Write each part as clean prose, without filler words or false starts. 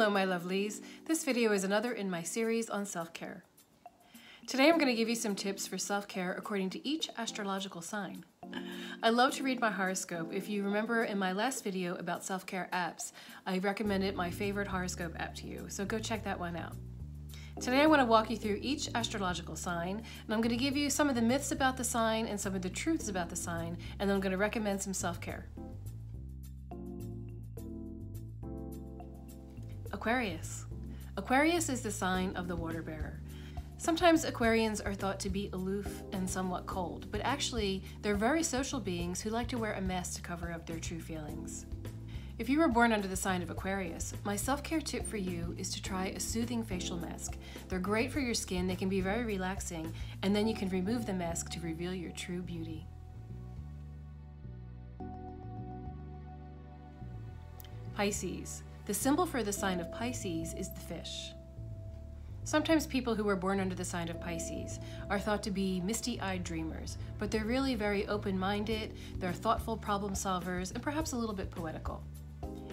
Hello my lovelies, this video is another in my series on self-care. Today I'm going to give you some tips for self-care according to each astrological sign. I love to read my horoscope. If you remember in my last video about self-care apps, I recommended my favorite horoscope app to you, so go check that one out. Today I want to walk you through each astrological sign, and I'm going to give you some of the myths about the sign and some of the truths about the sign, and then I'm going to recommend some self-care. Aquarius. Aquarius is the sign of the water bearer. Sometimes Aquarians are thought to be aloof and somewhat cold, but actually they're very social beings who like to wear a mask to cover up their true feelings. If you were born under the sign of Aquarius, my self-care tip for you is to try a soothing facial mask. They're great for your skin, they can be very relaxing, and then you can remove the mask to reveal your true beauty. Pisces. The symbol for the sign of Pisces is the fish. Sometimes people who were born under the sign of Pisces are thought to be misty-eyed dreamers, but they're really very open-minded, they're thoughtful problem solvers, and perhaps a little bit poetical.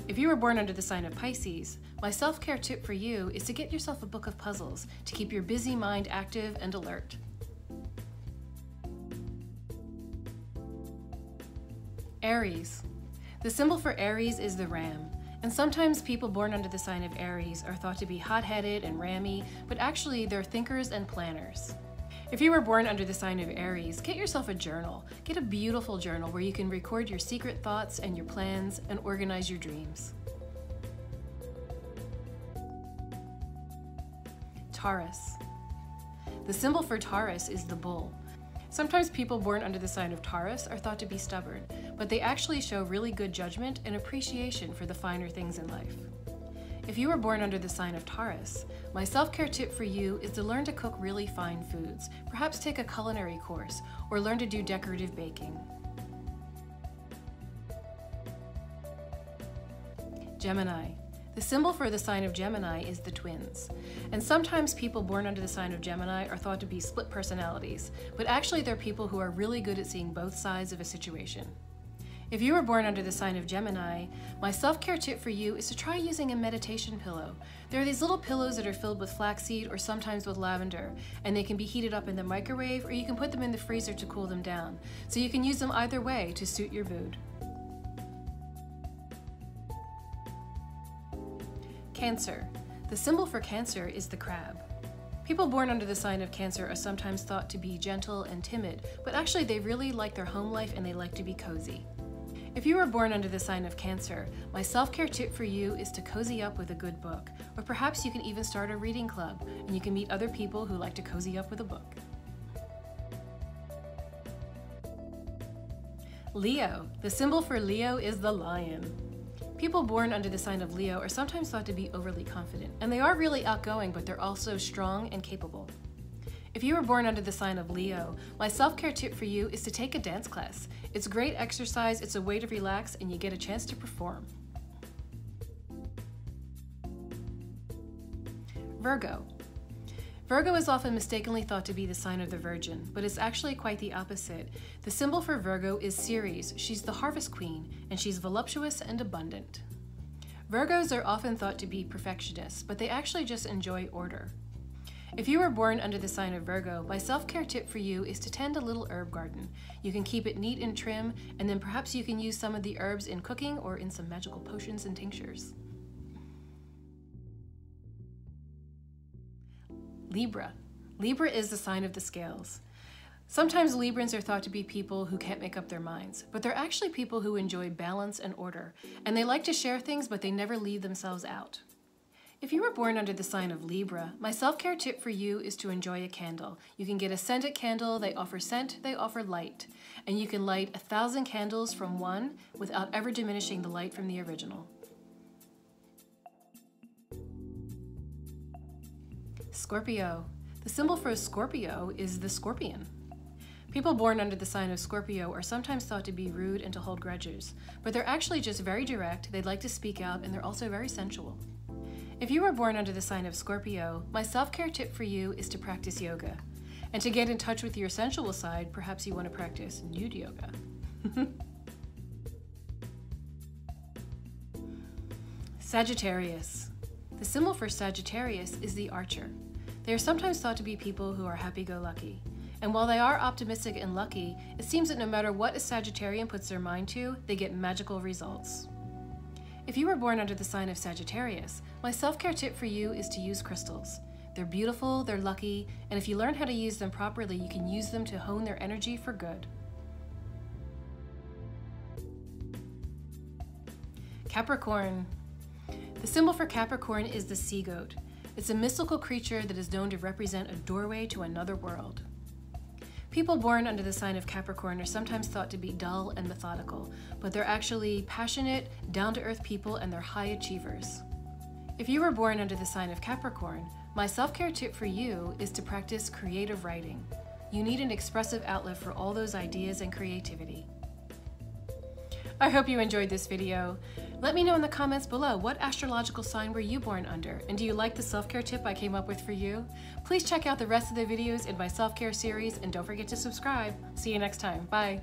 If you were born under the sign of Pisces, my self-care tip for you is to get yourself a book of puzzles to keep your busy mind active and alert. Aries. The symbol for Aries is the ram. And sometimes people born under the sign of Aries are thought to be hot-headed and rammy, but actually they're thinkers and planners. If you were born under the sign of Aries, get yourself a journal. Get a beautiful journal where you can record your secret thoughts and your plans and organize your dreams. Taurus. The symbol for Taurus is the bull. Sometimes people born under the sign of Taurus are thought to be stubborn, but they actually show really good judgment and appreciation for the finer things in life. If you were born under the sign of Taurus, my self-care tip for you is to learn to cook really fine foods, perhaps take a culinary course, or learn to do decorative baking. Gemini. The symbol for the sign of Gemini is the twins. And sometimes people born under the sign of Gemini are thought to be split personalities, but actually they're people who are really good at seeing both sides of a situation. If you were born under the sign of Gemini, my self-care tip for you is to try using a meditation pillow. There are these little pillows that are filled with flaxseed or sometimes with lavender, and they can be heated up in the microwave or you can put them in the freezer to cool them down. So you can use them either way to suit your mood. Cancer. The symbol for Cancer is the crab. People born under the sign of Cancer are sometimes thought to be gentle and timid, but actually they really like their home life and they like to be cozy. If you were born under the sign of Cancer, my self-care tip for you is to cozy up with a good book, or perhaps you can even start a reading club and you can meet other people who like to cozy up with a book. Leo. The symbol for Leo is the lion. People born under the sign of Leo are sometimes thought to be overly confident, and they are really outgoing, but they're also strong and capable. If you were born under the sign of Leo, my self-care tip for you is to take a dance class. It's great exercise, it's a way to relax, and you get a chance to perform. Virgo. Virgo is often mistakenly thought to be the sign of the Virgin, but it's actually quite the opposite. The symbol for Virgo is Ceres. She's the harvest queen, and she's voluptuous and abundant. Virgos are often thought to be perfectionists, but they actually just enjoy order. If you were born under the sign of Virgo, my self-care tip for you is to tend a little herb garden. You can keep it neat and trim, and then perhaps you can use some of the herbs in cooking or in some magical potions and tinctures. Libra. Libra is the sign of the scales. Sometimes Librans are thought to be people who can't make up their minds, but they're actually people who enjoy balance and order, and they like to share things, but they never leave themselves out. If you were born under the sign of Libra, my self-care tip for you is to enjoy a candle. You can get a scented candle, they offer scent, they offer light, and you can light 1,000 candles from one without ever diminishing the light from the original. Scorpio. The symbol for Scorpio is the scorpion. People born under the sign of Scorpio are sometimes thought to be rude and to hold grudges, but they're actually just very direct, they'd like to speak out, and they're also very sensual. If you were born under the sign of Scorpio, my self-care tip for you is to practice yoga. And to get in touch with your sensual side, perhaps you want to practice nude yoga. Sagittarius. The symbol for Sagittarius is the archer. They are sometimes thought to be people who are happy-go-lucky. And while they are optimistic and lucky, it seems that no matter what a Sagittarian puts their mind to, they get magical results. If you were born under the sign of Sagittarius, my self-care tip for you is to use crystals. They're beautiful, they're lucky, and if you learn how to use them properly, you can use them to hone their energy for good. Capricorn. The symbol for Capricorn is the sea goat. It's a mystical creature that is known to represent a doorway to another world. People born under the sign of Capricorn are sometimes thought to be dull and methodical, but they're actually passionate, down-to-earth people, and they're high achievers. If you were born under the sign of Capricorn, my self-care tip for you is to practice creative writing. You need an expressive outlet for all those ideas and creativity. I hope you enjoyed this video. Let me know in the comments below, what astrological sign were you born under? And do you like the self-care tip I came up with for you? Please check out the rest of the videos in my self-care series and don't forget to subscribe. See you next time. Bye.